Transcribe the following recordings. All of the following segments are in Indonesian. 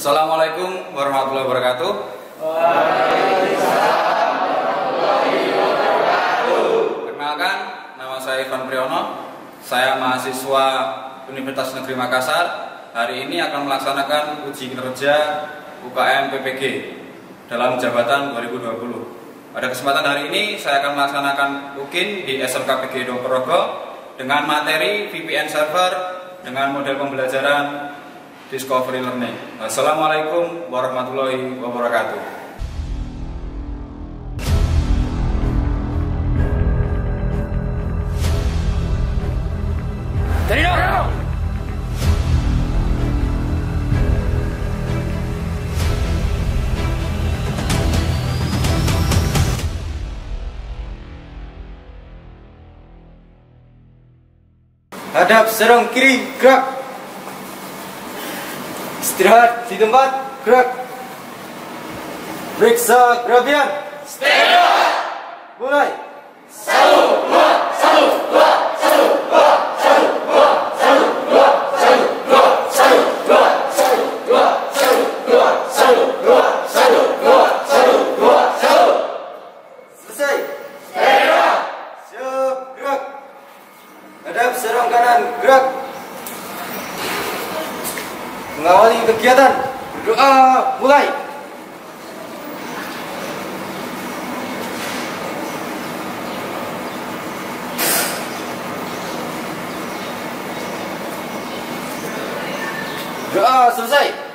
Assalamualaikum warahmatullahi wabarakatuh. Waalaikumsalam warahmatullahi wabarakatuh. Perkenalkan, nama saya Ivan Priyono. Saya mahasiswa Universitas Negeri Makassar. Hari ini akan melaksanakan uji kinerja UKM PPG dalam jabatan 2020. Pada kesempatan hari ini saya akan melaksanakan UKIN di SMK PG Purworejo dengan materi VPN server dengan model pembelajaran Discovery Learning. Assalamualaikum warahmatullahi wabarakatuh. Hadap serong kiri, gerak. Istirahat di tempat, gerak. Periksa gerabian. Stand up. Mulai. 1, 2, 1, 2, 1, 2, 1, 2, 1, 2, 1, 2, 1, 2, 1, 2, 1, 2, 1, 2, 1, 2, 1, 2, 1. Selesai. Stand up. Siap, gerak. Hadap serong kanan, gerak. Mengawali kegiatan, berdoa, mulai. Doa selesai.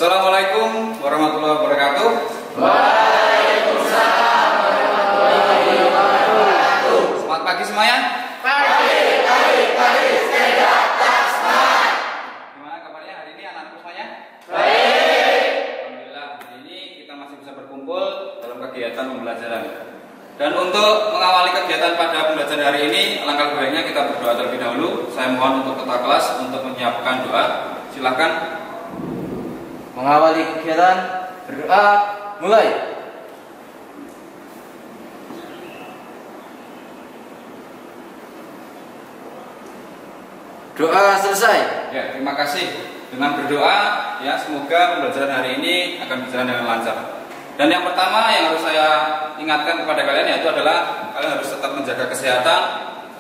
Assalamualaikum warahmatullahi wabarakatuh. Waalaikumsalam warahmatullahi wabarakatuh. Selamat pagi semuanya. Pagi, sepeda, tas, semangat. Gimana kabarnya hari ini anak-anakku semuanya? Baik. Alhamdulillah, hari ini kita masih bisa berkumpul dalam kegiatan pembelajaran. Dan untuk mengawali kegiatan pada pembelajaran hari ini, alangkah baiknya kita berdoa terlebih dahulu. Saya mohon untuk ketua kelas untuk menyiapkan doa. Silakan. Mengawali kegiatan, berdoa, mulai. Doa selesai. Ya, terima kasih. Dengan berdoa, ya semoga pembelajaran hari ini akan berjalan dengan lancar. Dan yang pertama yang harus saya ingatkan kepada kalian yaitu adalah kalian harus tetap menjaga kesehatan,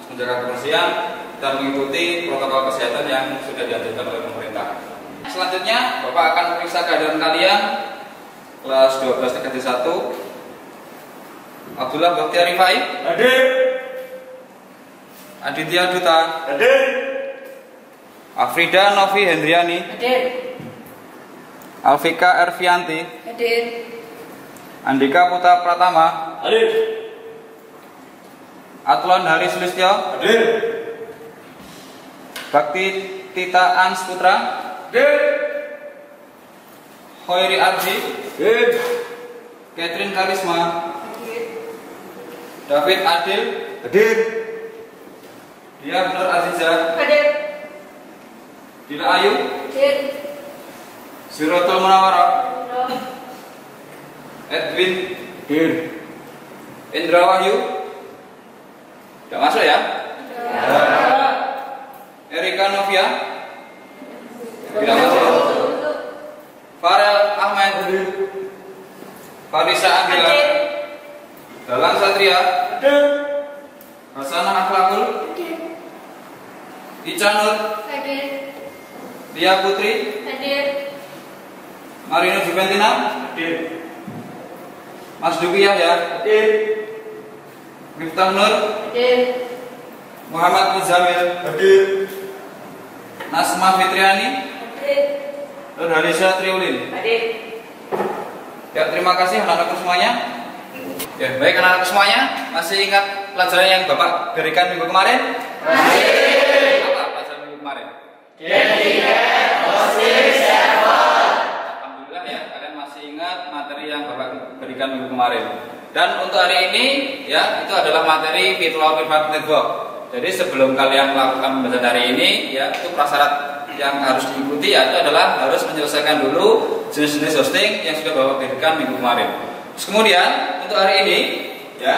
menjaga kebersihan, dan mengikuti protokol kesehatan yang sudah dianjurkan oleh pemerintah. Selanjutnya, Bapak akan memeriksa kehadiran kalian kelas 12 TKJ 1. Abdullah Bakhtiar Rifai. Hadir. Aditya Duta. Hadir. Afrida Novi Hendriani. Hadir. Alfika Ervianti. Hadir. Andika Putra Pratama. Hadir. Atlon Haris Listyo. Hadir. Bakti Tita Ans Putra. Hadir. Hoiri Arji. Hadir. Catherine Karisma. Hadir. David Adil. Hadir. Dia Nur Aziza. Hadir. Dila Ayu. Hadir. Siratul Munawara. Edwin. Hadir. Indra Wahyu. Tidak masuk ya? Erika Novia. Tidak masuk. Farel Ahmed. Farisa Angela. Hadir. Dalang Satria. Hadir. Hasanah Akhlakul. Hadir. Ica Nur. Hadir. Lia Putri. Hadir. Marino Juventina. Hadir. Mas Duki Yahya. Hadir. Miftah Nur. Hadir. Muhammad Muzamil. Hadir. Nasma Fitriani. Hadir. Nur Halisa Triulin. Hadir. Ya, terima kasih anak-anakku semuanya. Ya, baik anak-anak semuanya, masih ingat pelajaran yang Bapak berikan minggu kemarin? Masih. Apa pelajaran minggu kemarin? Alhamdulillah ya, kalian masih ingat materi yang Bapak berikan minggu kemarin. Dan untuk hari ini ya, itu adalah materi virtual private network. Jadi sebelum kalian melakukan pembelajaran hari ini ya, itu prasyarat yang harus diikuti ya, itu adalah harus menyelesaikan dulu jenis-jenis hosting yang sudah Bapak berikan minggu kemarin. Terus kemudian untuk hari ini ya,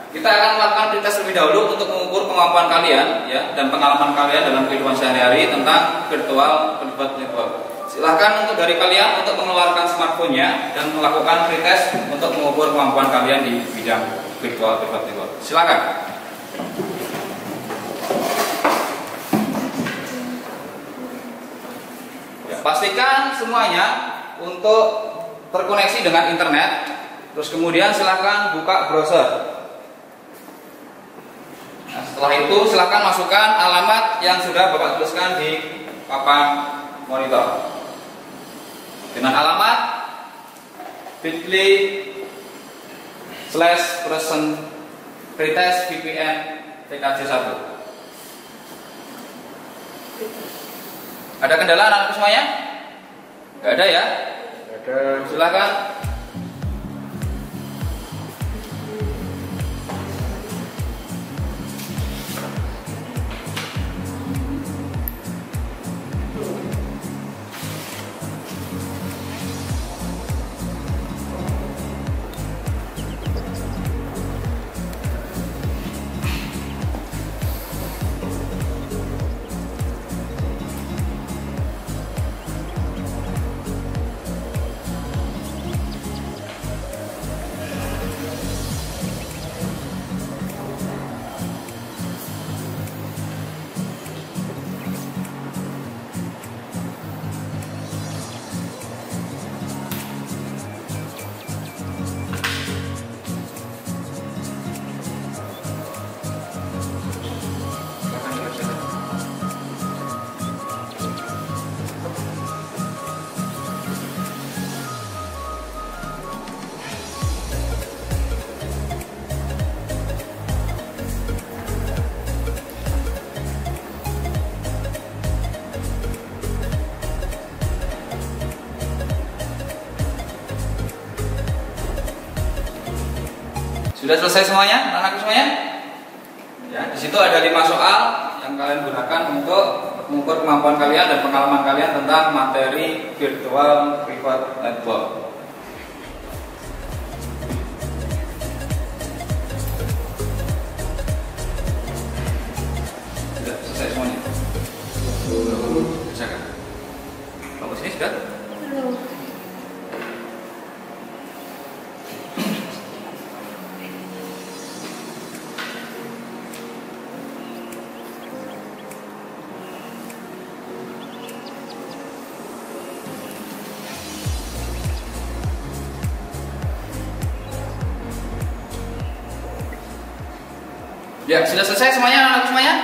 kita akan melakukan pretest terlebih dahulu untuk mengukur kemampuan kalian ya, dan pengalaman kalian dalam kehidupan sehari-hari tentang virtual private network. Silahkan untuk dari kalian untuk mengeluarkan smartphone-nya dan melakukan pretest untuk mengukur kemampuan kalian di bidang virtual private network. Silakan. Ya, pastikan semuanya untuk terkoneksi dengan internet. Terus kemudian silakan buka browser. Nah, setelah itu silakan masukkan alamat yang sudah Bapak tuliskan di papan monitor. Dengan alamat bit.ly/pretest VPN TKJ1. Ada kendala anak-anak semuanya? Enggak ada ya? Ada. Silakan. Sudah selesai semuanya, anak-anak semuanya? Ya, di situ ada 5 soal yang kalian gunakan untuk mengukur kemampuan kalian dan pengalaman kalian tentang materi virtual private network. Sudah selesai semuanya? Selesai kan? Kamu sini sudah? Ya, sudah selesai semuanya anak-anak semuanya?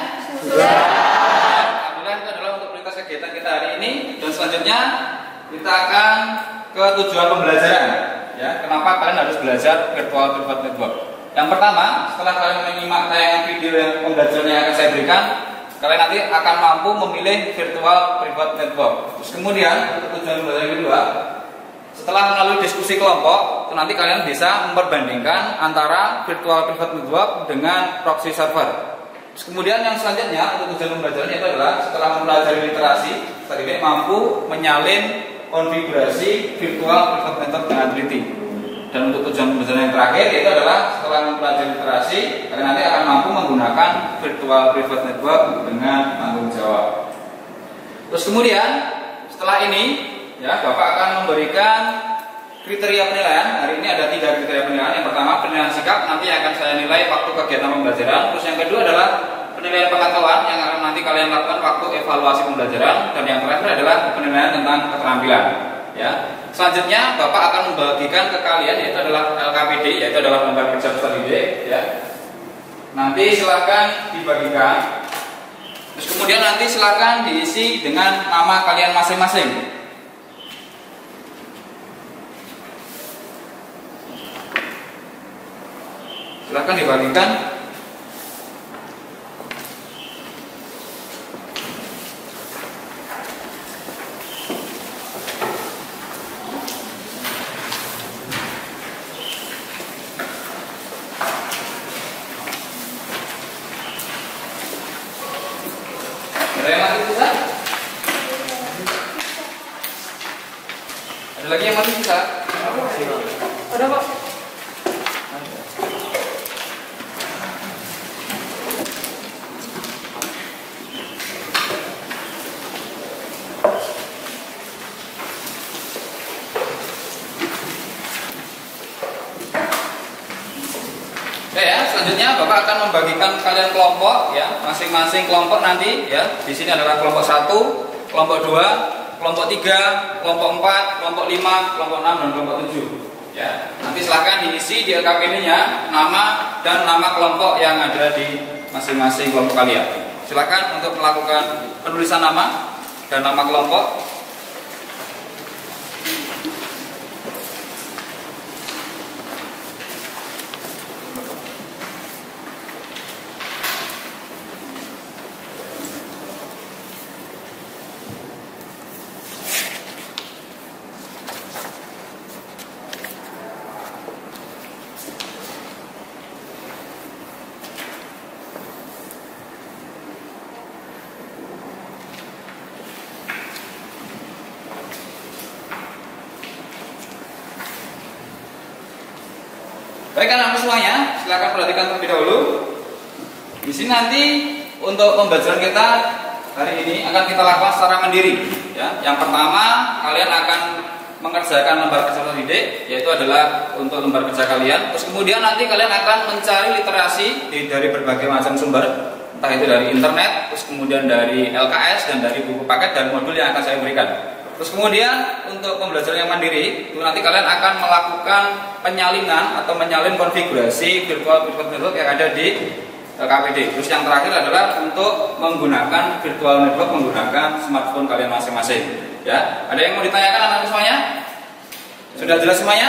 Sudah. Alhamdulillah, itu adalah untuk prioritas kegiatan kita hari ini. Dan selanjutnya kita akan ke tujuan pembelajaran. Ya, kenapa kalian harus belajar virtual private network? Yang pertama, setelah kalian menyimak tayangan video yang pembelajaran yang akan saya berikan, kalian nanti akan mampu memilih virtual private network. Terus kemudian untuk tujuan pembelajaran kedua, setelah melalui diskusi kelompok, nanti kalian bisa memperbandingkan antara virtual private network dengan proxy server. Terus kemudian yang selanjutnya untuk tujuan pembelajaran itu adalah setelah mempelajari literasi, tadi ini mampu menyalin konfigurasi virtual private network dengan teliti. Dan untuk tujuan pembelajaran yang terakhir itu adalah setelah mempelajari literasi, kalian nanti akan mampu menggunakan virtual private network dengan tanggung jawab. Terus kemudian setelah ini ya, Bapak akan memberikan kriteria penilaian. Hari ini ada 3 kriteria penilaian. Yang pertama penilaian sikap, nanti akan saya nilai waktu kegiatan pembelajaran. Terus yang kedua adalah penilaian pengetahuan yang akan nanti kalian lakukan waktu evaluasi pembelajaran. Dan yang terakhir adalah penilaian tentang keterampilan. Ya. Selanjutnya Bapak akan membagikan ke kalian yaitu adalah LKPD, yaitu adalah lembar kerja peserta didik. Ya. Nanti silakan dibagikan. Terus kemudian nanti silakan diisi dengan nama kalian masing-masing. Silahkan dibagikan. Ada yang masih bisa? Ada lagi yang masih bisa? Ada Pak. Oke ya, selanjutnya Bapak akan membagikan kalian kelompok ya, masing-masing kelompok nanti ya. Di sini adalah kelompok 1, kelompok 2, kelompok 3, kelompok 4, kelompok 5, kelompok 6 dan kelompok 7. Ya, nanti silahkan diisi di LKPD-nya nama dan nama kelompok yang ada di masing-masing kelompok kalian. Silahkan untuk melakukan penulisan nama dan nama kelompok. Baik anak-anak semuanya, silakan perhatikan terlebih dahulu. Di sini nanti untuk pembelajaran kita hari ini akan kita lakukan secara mandiri. Ya, yang pertama kalian akan mengerjakan lembar kerja didik, yaitu adalah untuk lembar kerja kalian. Terus kemudian nanti kalian akan mencari literasi dari berbagai macam sumber, entah itu dari internet, terus kemudian dari LKS dan dari buku paket dan modul yang akan saya berikan. Terus kemudian untuk pembelajaran yang mandiri itu nanti kalian akan melakukan penyalinan atau menyalin konfigurasi virtual network yang ada di LKPD. Terus yang terakhir adalah untuk menggunakan virtual network menggunakan smartphone kalian masing-masing. Ya, ada yang mau ditanyakan anak-anak semuanya? Sudah jelas semuanya?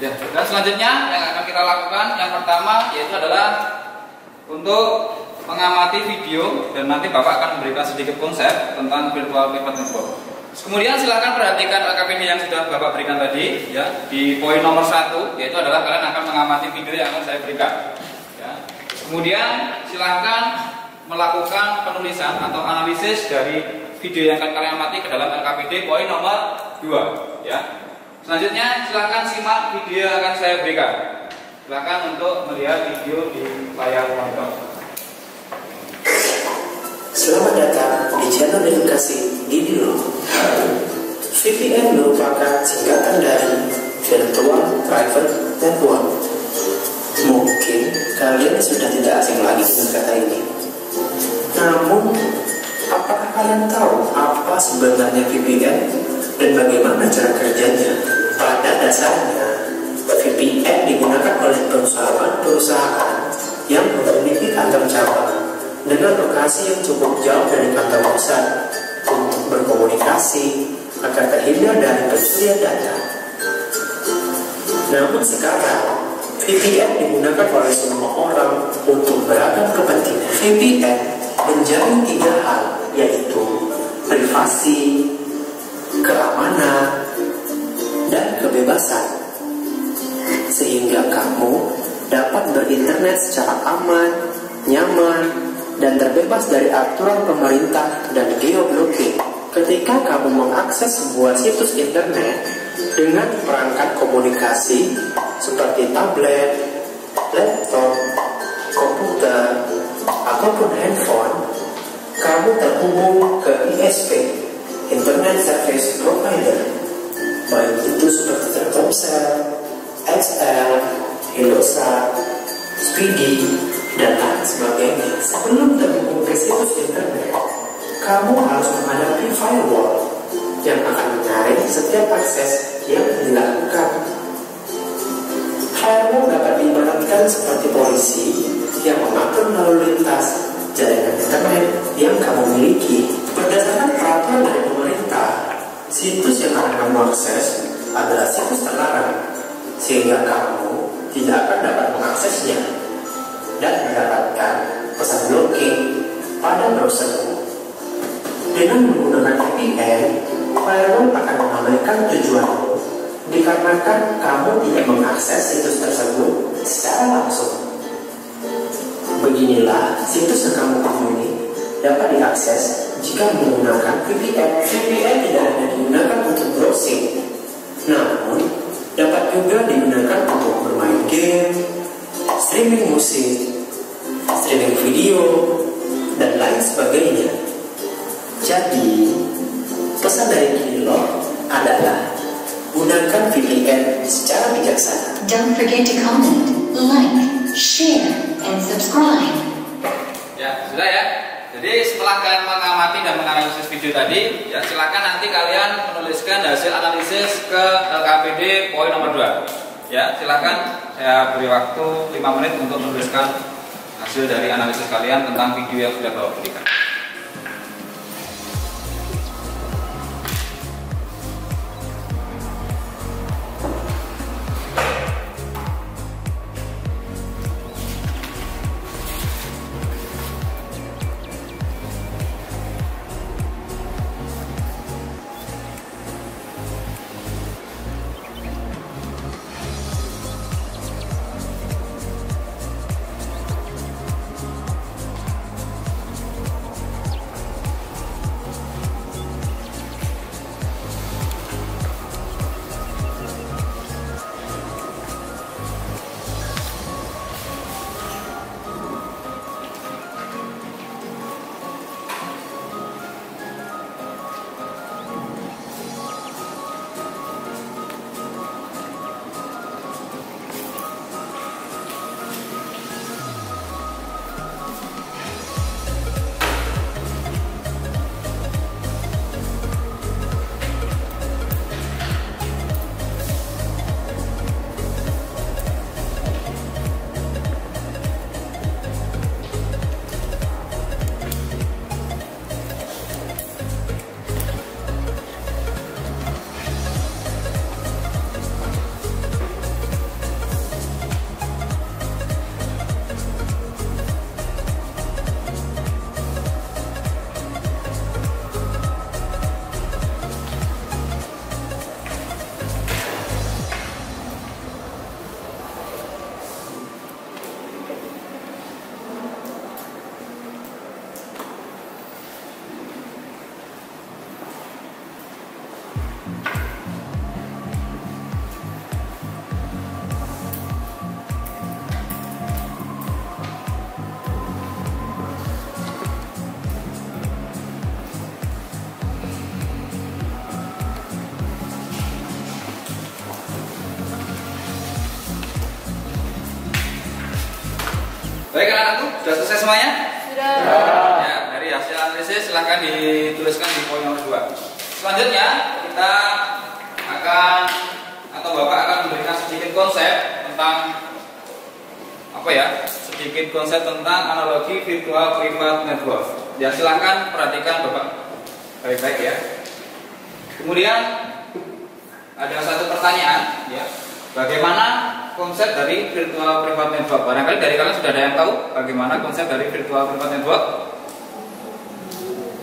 Ya. Dan selanjutnya yang akan kita lakukan yang pertama yaitu adalah untuk mengamati video dan nanti Bapak akan memberikan sedikit konsep tentang virtual private network. Kemudian silakan perhatikan LKPD yang sudah Bapak berikan tadi ya, di poin nomor 1 yaitu adalah kalian akan mengamati video yang akan saya berikan ya. Kemudian silakan melakukan penulisan atau analisis dari video yang akan kalian amati ke dalam LKPD poin nomor 2 ya. Selanjutnya silakan simak video yang akan saya berikan. Silakan untuk melihat video di layar monitor. Selamat datang di channel edukasi Didilo. VPN merupakan singkatan dari Virtual Private Network. Mungkin kalian sudah tidak asing lagi dengan kata ini. Namun, apakah kalian tahu apa sebenarnya VPN dan bagaimana cara kerjanya? Pada dasarnya, VPN digunakan oleh perusahaan-perusahaan yang memiliki kantor cabang dengan lokasi yang cukup jauh dari kantor pusat untuk berkomunikasi agar terhindar dari pencurian data. Namun sekarang VPN digunakan oleh semua orang untuk beragam kepentingan. VPN menjamin 3 hal, yaitu privasi, keamanan, dan kebebasan, sehingga kamu dapat berinternet secara aman, nyaman, dan terbebas dari aturan pemerintah dan geoblocking. Ketika kamu mengakses sebuah situs internet dengan perangkat komunikasi seperti tablet, laptop, komputer, ataupun handphone, kamu terhubung ke ISP, Internet Service Provider, baik itu seperti Telkomsel, XL, Indosat, Speedy, dan lain sebagainya. Sebelum terhubung ke situs internet, kamu harus menghadapi firewall yang akan menyaring setiap akses yang dilakukan. Firewall dapat diibaratkan seperti polisi yang mengatur lalu lintas jaringan internet yang kamu miliki. Berdasarkan peraturan dari pemerintah, situs yang akan kamu akses adalah situs terlarang, sehingga kamu tidak akan dapat mengaksesnya dan mendapatkan pesan blocking pada browsermu. Dengan menggunakan VPN, firewall akan mengabaikan tujuanmu dikarenakan kamu tidak mengakses situs tersebut secara langsung. Beginilah situs yang kamu kunjungi dapat diakses jika menggunakan VPN. VPN tidak hanya digunakan untuk browsing, namun dapat juga digunakan untuk bermain game, streaming musik, streaming video, dan lain sebagainya. Jadi, pesan dari Kinilog adalah gunakan VPN secara bijaksana. Don't forget to comment, like, share, and subscribe. Ya, sudah ya. Jadi setelah kalian mengamati dan menganalisis video tadi, ya silakan nanti kalian menuliskan hasil analisis ke LKPD poin nomor 2. Ya, silakan saya beri waktu 5 menit untuk menuliskan hasil dari analisis kalian tentang video yang sudah Bapak berikan. Baik anak-anakku, sudah selesai semuanya? Sudah. Ya, dari hasil analisis silahkan dituliskan di poin nomor 2. Selanjutnya kita akan atau Bapak akan memberikan sedikit konsep tentang apa ya? Sedikit konsep tentang analogi virtual private network. Ya, silahkan perhatikan Bapak baik-baik ya. Kemudian ada satu pertanyaan ya. Bagaimana konsep dari virtual private network? Barangkali dari kalian sudah ada yang tahu bagaimana konsep dari virtual private network?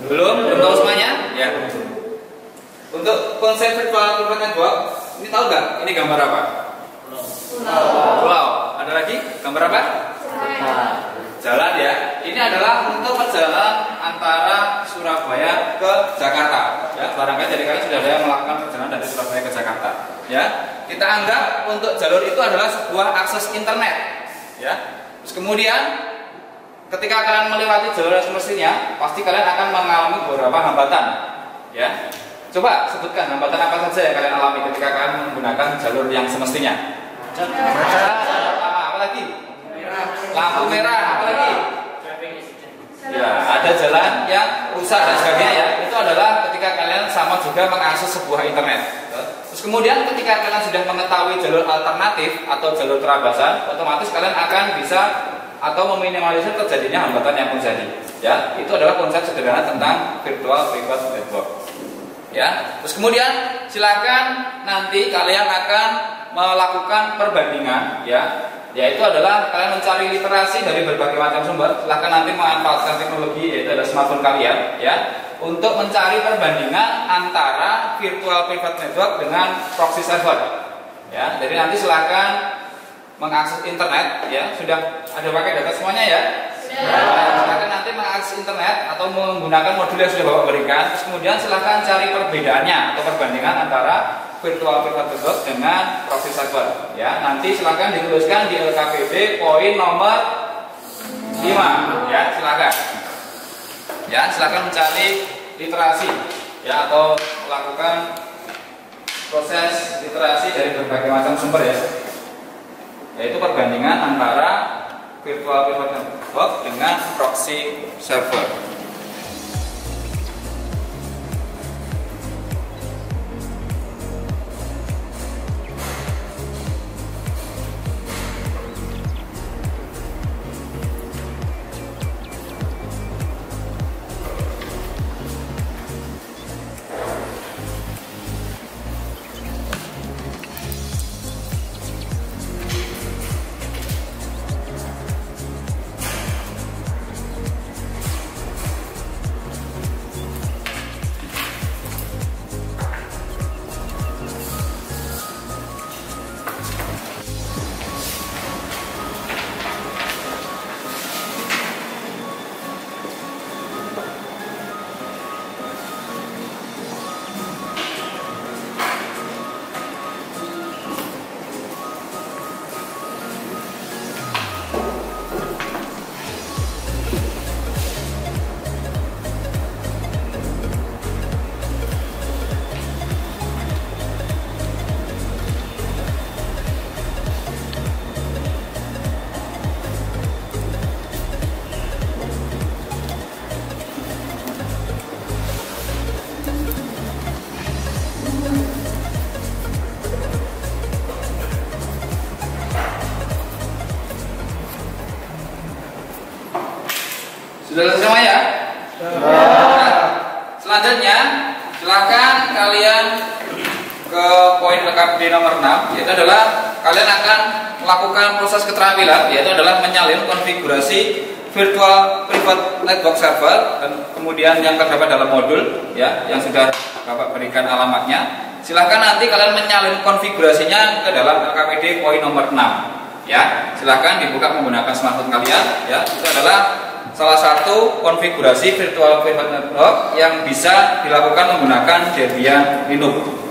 Belum tahu semuanya? Ya. Untuk konsep virtual private network, ini tahu nggak? Ini gambar apa? Pulau. Ada lagi? Gambar apa? Jalan ya. Ini adalah untuk perjalanan antara Surabaya ke Jakarta. Ya, barangkali dari kalian sudah ada yang melakukan perjalanan dari Surabaya ke Jakarta. Ya, kita anggap untuk jalur itu adalah sebuah akses internet. Ya, terus kemudian ketika kalian melewati jalur yang semestinya, pasti kalian akan mengalami beberapa hambatan. Ya, coba sebutkan hambatan apa saja yang kalian alami ketika kalian menggunakan jalur yang semestinya. Apa lagi? Lampu merah, apa lagi? Ya, ada jalan yang rusak dan sebagainya ya. Itu adalah ketika kalian sama juga mengakses sebuah internet. Terus kemudian ketika kalian sudah mengetahui jalur alternatif atau jalur terabasan, otomatis kalian akan bisa atau meminimalisir terjadinya hambatan yang terjadi. Ya, itu adalah konsep sederhana tentang virtual private network. Ya, terus kemudian silakan nanti kalian akan melakukan perbandingan, ya, yaitu adalah kalian mencari literasi dari berbagai macam sumber. Silahkan nanti memanfaatkan teknologi, yaitu adalah smartphone kalian, ya, untuk mencari perbandingan antara virtual private network dengan proxy server, ya. Jadi nanti silahkan mengakses internet, ya, sudah ada pakai data semuanya, ya. Silahkan nanti mengakses internet atau menggunakan modul yang sudah Bapak berikan. Terus kemudian silahkan cari perbedaannya atau perbandingan antara virtual private network dengan proxy server, ya. Nanti silahkan dituliskan di LKPD poin nomor 5, ya, silahkan. Ya, silahkan mencari literasi, ya, atau melakukan proses literasi dari berbagai macam sumber, ya, yaitu perbandingan antara virtual private network dengan proxy server. Sudah selesai semua, ya? Nah, selanjutnya silahkan kalian ke poin LKPD nomor 6, yaitu adalah kalian akan melakukan proses keterampilan, yaitu adalah menyalin konfigurasi virtual private network server, dan kemudian yang terdapat dalam modul, ya, yang sudah Bapak berikan alamatnya. Silahkan nanti kalian menyalin konfigurasinya ke dalam LKPD poin nomor 6, ya. Silahkan dibuka menggunakan smartphone kalian, ya. Itu adalah salah satu konfigurasi virtual private network yang bisa dilakukan menggunakan Debian Linux.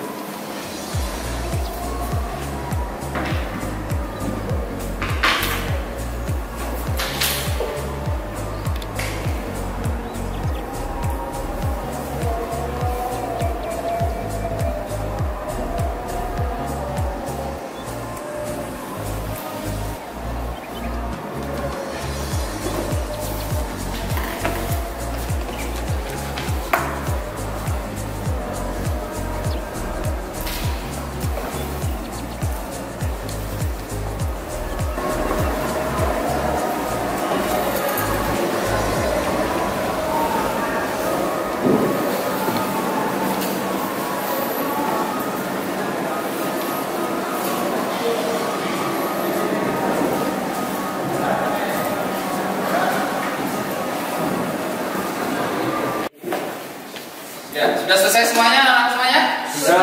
Ya, sudah selesai semuanya, anak semuanya? Sudah.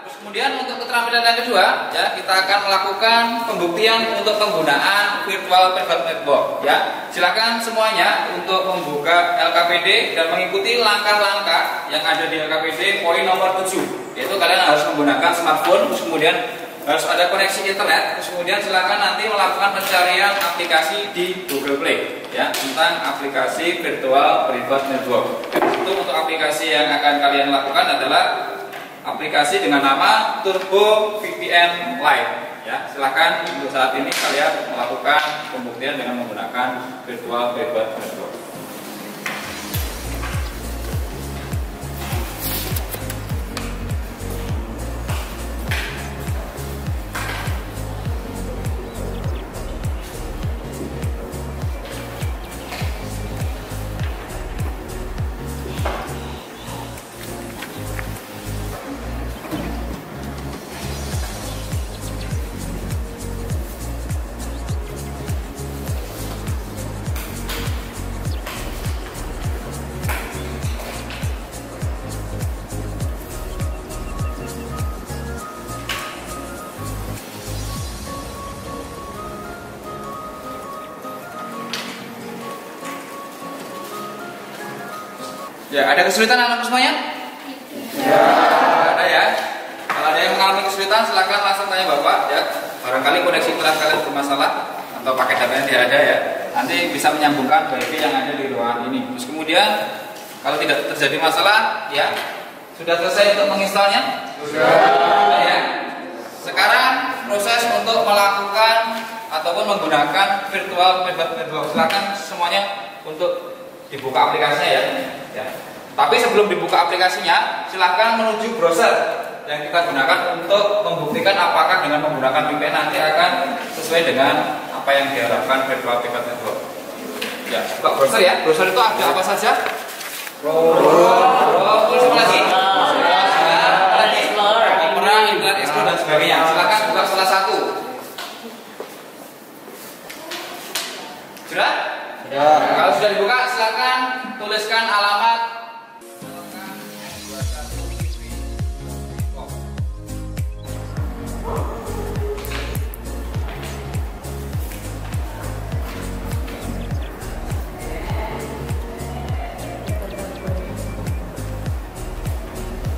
Terus kemudian untuk keterampilan yang kedua, ya, kita akan melakukan pembuktian untuk penggunaan virtual private network, ya. Silakan semuanya untuk membuka LKPD dan mengikuti langkah-langkah yang ada di LKPD poin nomor 7, yaitu kalian harus menggunakan smartphone, terus kemudian harus ada koneksi internet, terus kemudian silakan nanti melakukan pencarian aplikasi di Google Play, ya, tentang aplikasi virtual private network. Itu untuk aplikasi yang akan kalian lakukan adalah aplikasi dengan nama Turbo VPN Lite, ya. Silakan untuk saat ini kalian melakukan pembuktian dengan menggunakan virtual private network. Ya, ada kesulitan anak semuanya? Ya. Ada ya. Kalau ada yang mengalami kesulitan, silakan langsung tanya Bapak ya. Barangkali koneksi internet kalian bermasalah atau paket datanya tidak ada ya. Nanti bisa menyambungkan WiFi yang ada di ruangan ini. Terus kemudian kalau tidak terjadi masalah, ya sudah selesai untuk menginstalnya? Sudah. Ya. Sekarang proses untuk melakukan ataupun menggunakan virtual private network. Silakan semuanya untuk dibuka aplikasinya ya. Ya. Tapi sebelum dibuka aplikasinya, silakan menuju browser yang kita gunakan untuk membuktikan apakah dengan menggunakan VPN nanti akan sesuai dengan apa yang diharapkan virtual private network. Ya, buka browser ya. Browser itu ada apa saja? Terus apa lagi? Opera, Internet Explorer dan sebagainya. Silakan buka salah satu. Sudah? Ya. Kalau sudah dibuka, silakan tuliskan alamat.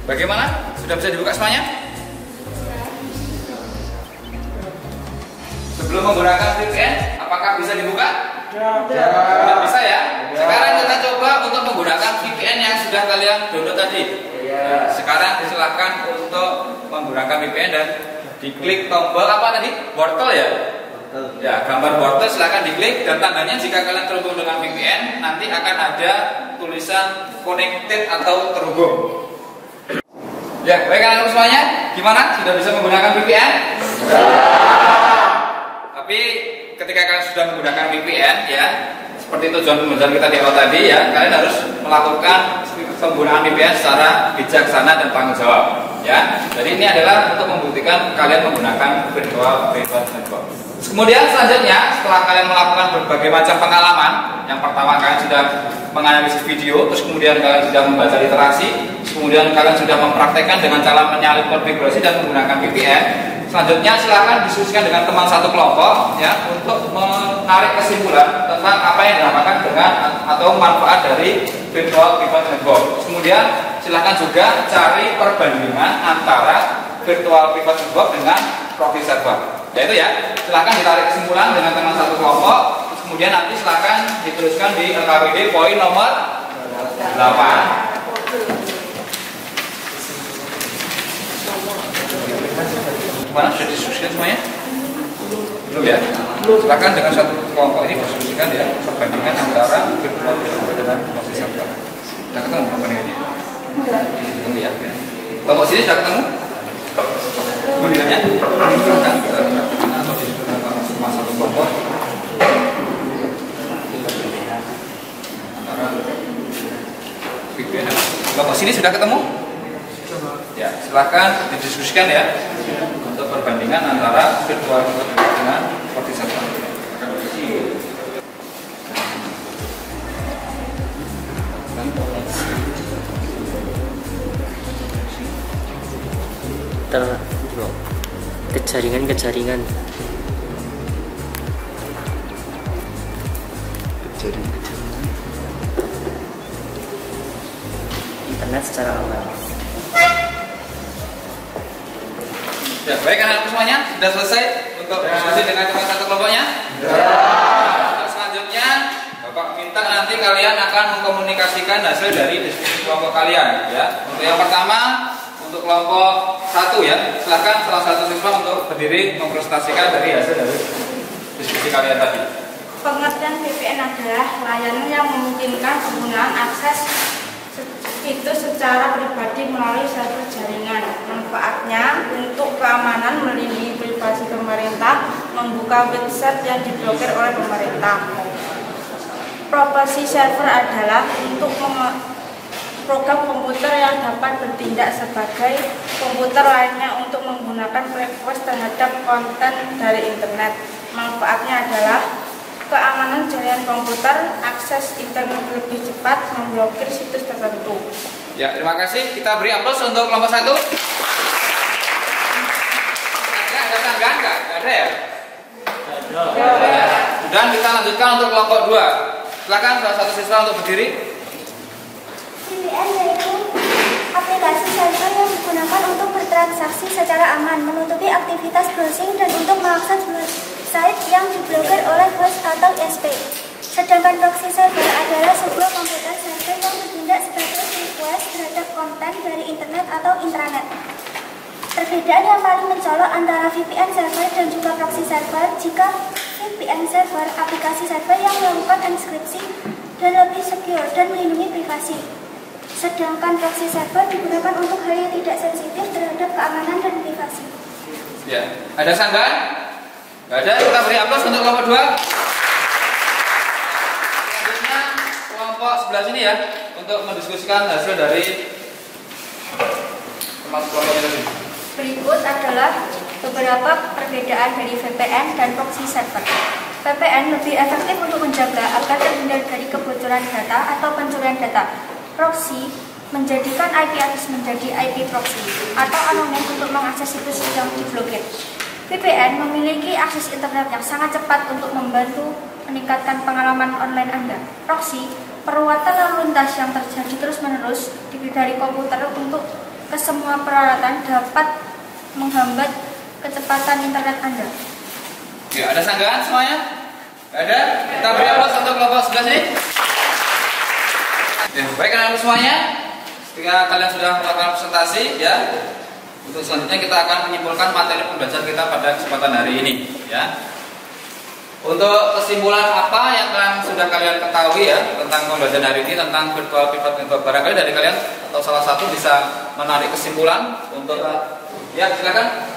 Bagaimana? Sudah bisa dibuka semuanya? Sebelum menggunakan VPN, apakah bisa dibuka? Tidak bisa ya? Sekarang kita coba untuk menggunakan VPN yang sudah kalian download tadi. Sekarang silahkan untuk menggunakan VPN dan diklik tombol apa tadi? Wortel ya? Ya, gambar wortel silahkan diklik dan tandanya jika kalian terhubung dengan VPN nanti akan ada tulisan connected atau terhubung. Ya, baik anak-anak semuanya, gimana? Sudah bisa menggunakan VPN? Tapi ketika kalian sudah menggunakan VPN ya, seperti tujuan pembelajaran kita di awal tadi ya, kalian harus melakukan penggunaan VPN secara bijaksana dan tanggung jawab ya. Jadi ini adalah untuk membuktikan kalian menggunakan virtual private network. Kemudian selanjutnya setelah kalian melakukan berbagai macam pengalaman, yang pertama kalian sudah menganalisis video, terus kemudian kalian sudah membaca literasi, kemudian kalian sudah mempraktekkan dengan cara menyalin konfigurasi dan menggunakan VPN. Selanjutnya silakan diskusikan dengan teman satu kelompok ya untuk menarik kesimpulan tentang apa yang didapatkan dengan atau manfaat dari virtual private network. Kemudian silakan juga cari perbandingan antara virtual private network dengan proxy server. Yaitu ya, silakan ditarik kesimpulan dengan teman satu kelompok. Terus kemudian nanti silakan dituliskan di LKPD poin nomor 8. Mana sudah diskusikan semuanya? Belum ya? Silakan dengan satu kelompok ini diskusikan ya perbandingan antara virtual private dengan proxy server. Sudah ketemu perbandingannya? Belum ya? Kelompok sini sudah ketemu? Perbandingannya? Silakan atau diskusikan sama satu kelompok antara VPN. Kelompok sini sudah ketemu? Ya, silakan didiskusikan ya untuk perbandingan antara virtual dengan proxy server. Kejaringan internet secara online. Ya, baik anak-anak semuanya, sudah selesai untuk diskusi dengan teman satu kelompoknya? Untuk selanjutnya, Bapak minta nanti kalian akan mengkomunikasikan hasil dari diskusi kelompok kalian ya. Untuk yang pertama, untuk kelompok 1 ya, silahkan salah satu siswa untuk berdiri mempresentasikan dari hasil dari diskusi kalian tadi. Pengertian VPN adalah layanan yang memungkinkan penggunaan akses situs secara pribadi melalui server jaringan. Manfaatnya untuk keamanan, melindungi privasi pemerintah, membuka website yang diblokir oleh pemerintah. Proxy server adalah untuk program komputer yang dapat bertindak sebagai komputer lainnya untuk menggunakan request terhadap konten dari internet. Manfaatnya adalah keamanan jaringan komputer, akses internet lebih cepat, memblokir situs tertentu. Ya, terima kasih. Kita beri aplaus untuk kelompok 1. Ada tanggapan nggak? Ada ya? Ada. Dan kita lanjutkan untuk kelompok 2. Silakan salah satu siswa untuk berdiri. VPN yaitu aplikasi server yang digunakan untuk bertransaksi secara aman, menutupi aktivitas browsing dan untuk mengakses website yang diblokir oleh host atau ISP. Sedangkan proxy server adalah sebuah komputer server yang bertindak sebagai request terhadap konten dari internet atau intranet. Perbedaan yang paling mencolok antara VPN server dan juga proxy server, jika VPN server aplikasi server yang melakukan enkripsi dan lebih secure dan melindungi privasi. Sedangkan proxy server digunakan untuk hal yang tidak sensitif terhadap keamanan dan privasi. Ya, ada sanggahan? Nggak ada, kita beri aplaus untuk kelompok 2. Selanjutnya kelompok sebelah sini ya, untuk mendiskusikan hasil dari teman kelompoknya tadi. Berikut adalah beberapa perbedaan dari VPN dan proxy server. VPN lebih efektif untuk menjaga agar terhindar dari kebocoran data atau pencurian data. Proxy menjadikan IP address menjadi IP proxy atau anonim untuk mengakses situs yang diblokir. VPN memiliki akses internet yang sangat cepat untuk membantu meningkatkan pengalaman online Anda. Proxy, peruatan lalu lintas yang terjadi terus-menerus dari komputer untuk ke semua peralatan dapat menghambat kecepatan internet Anda. Ya, ada sanggahan semuanya? Ada? Kita beri aplaus untuk kelompok sebelah sini. Ya, baik anak-anak semuanya, ketika kalian sudah melakukan presentasi, ya, untuk selanjutnya kita akan menyimpulkan materi pembelajaran kita pada kesempatan hari ini, ya. Untuk kesimpulan apa yang sudah kalian ketahui ya tentang pembelajaran hari ini tentang virtual private network, barangkali dari kalian atau salah satu bisa menarik kesimpulan untuk, ya silakan.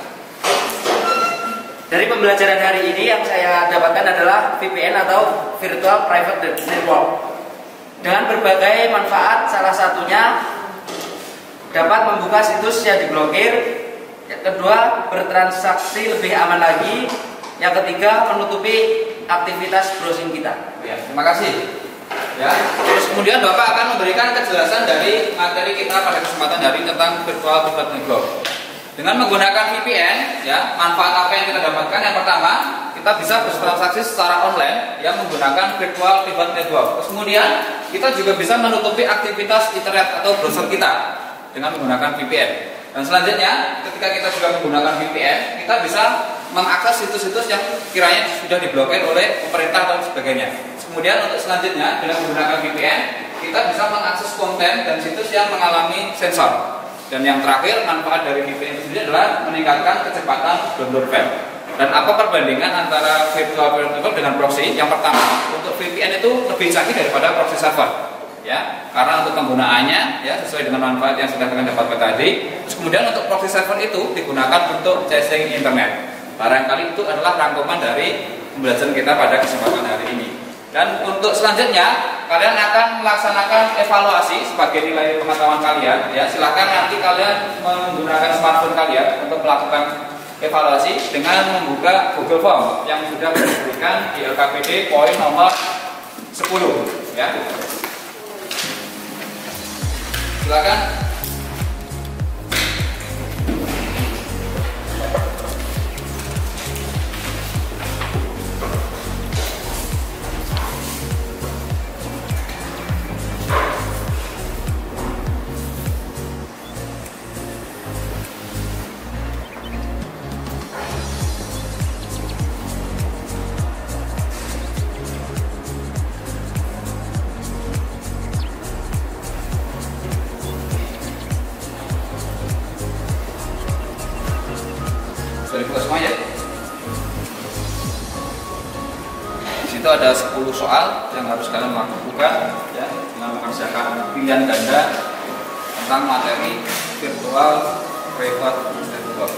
Dari pembelajaran hari ini yang saya dapatkan adalah VPN atau Virtual Private Network. Dengan berbagai manfaat, salah satunya dapat membuka situs yang diblokir. Yang kedua, bertransaksi lebih aman lagi. Yang ketiga, menutupi aktivitas browsing kita. Ya, terima kasih. Ya, terus kemudian Bapak akan memberikan kejelasan dari materi kita pada kesempatan hari tentang virtual private network. Dengan menggunakan VPN, ya, manfaat apa yang kita dapatkan? Yang pertama, kita bisa bertransaksi secara online yang menggunakan virtual private network. Terus kemudian kita juga bisa menutupi aktivitas internet atau browser kita dengan menggunakan VPN. Dan selanjutnya, ketika kita juga menggunakan VPN, kita bisa mengakses situs-situs yang kiranya sudah diblokir oleh pemerintah dan sebagainya. Kemudian untuk selanjutnya, dengan menggunakan VPN, kita bisa mengakses konten dan situs yang mengalami sensor. Dan yang terakhir, manfaat dari VPN sendiri adalah meningkatkan kecepatan download file. Dan apa perbandingan antara virtual private network dengan proxy? Yang pertama, untuk VPN itu lebih canggih daripada proxy server, ya, karena untuk penggunaannya ya sesuai dengan manfaat yang sudah kalian dapatkan tadi. Terus kemudian untuk proxy server itu digunakan untuk chasing internet. Barangkali itu adalah rangkuman dari pembelajaran kita pada kesempatan hari ini. Dan untuk selanjutnya kalian akan melaksanakan evaluasi sebagai nilai pengetahuan kalian. Ya, silakan nanti kalian menggunakan smartphone kalian untuk melakukan evaluasi dengan membuka Google Form yang sudah diberikan di LKPD poin nomor 10. Ya, silakan. Semuanya. Di situ ada 10 soal yang harus kalian lakukan ya, dengan mengerjakan pilihan ganda tentang materi virtual private network.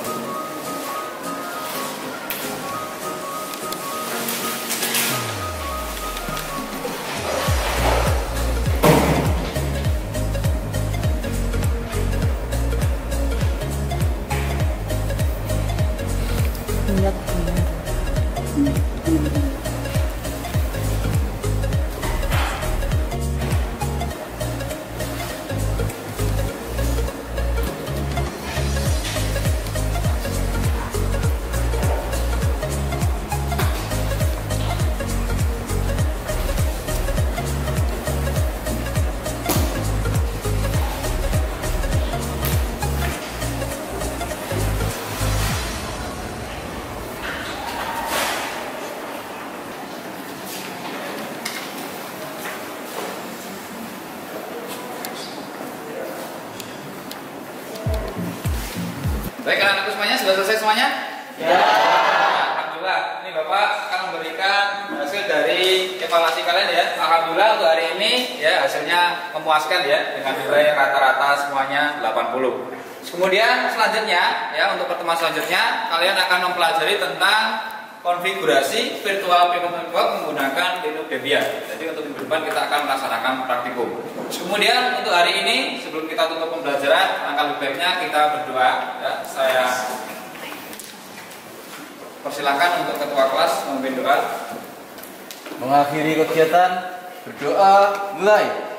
Baik, anak-anakku semuanya sudah selesai semuanya? Ya. Alhamdulillah. Ini Bapak akan memberikan hasil dari evaluasi kalian ya. Alhamdulillah untuk hari ini ya hasilnya memuaskan ya dengan nilai rata-rata semuanya 80. Kemudian selanjutnya ya untuk pertemuan selanjutnya kalian akan mempelajari tentang konfigurasi virtual payment network menggunakan Linux Debian. Jadi untuk minggu depan kita akan melaksanakan praktikum. Kemudian untuk hari ini sebelum kita tutup pembelajaran, langkah lebih baiknya kita berdoa. Ya, saya persilahkan untuk ketua kelas memimpin doa. Mengakhiri kegiatan berdoa mulai.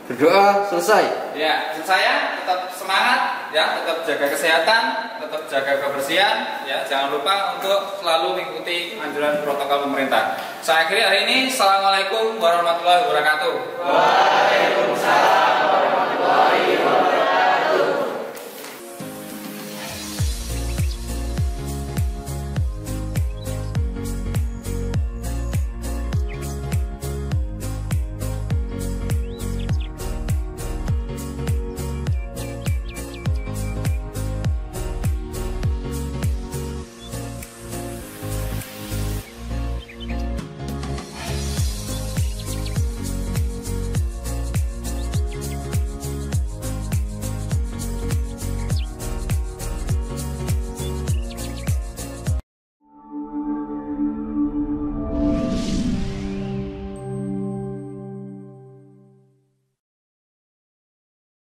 Berdoa selesai. Ya, saya tetap semangat, ya, tetap jaga kesehatan, tetap jaga kebersihan, ya, jangan lupa untuk selalu mengikuti anjuran protokol pemerintah. Saya akhiri hari ini. Assalamualaikum warahmatullahi wabarakatuh. Waalaikumsalam.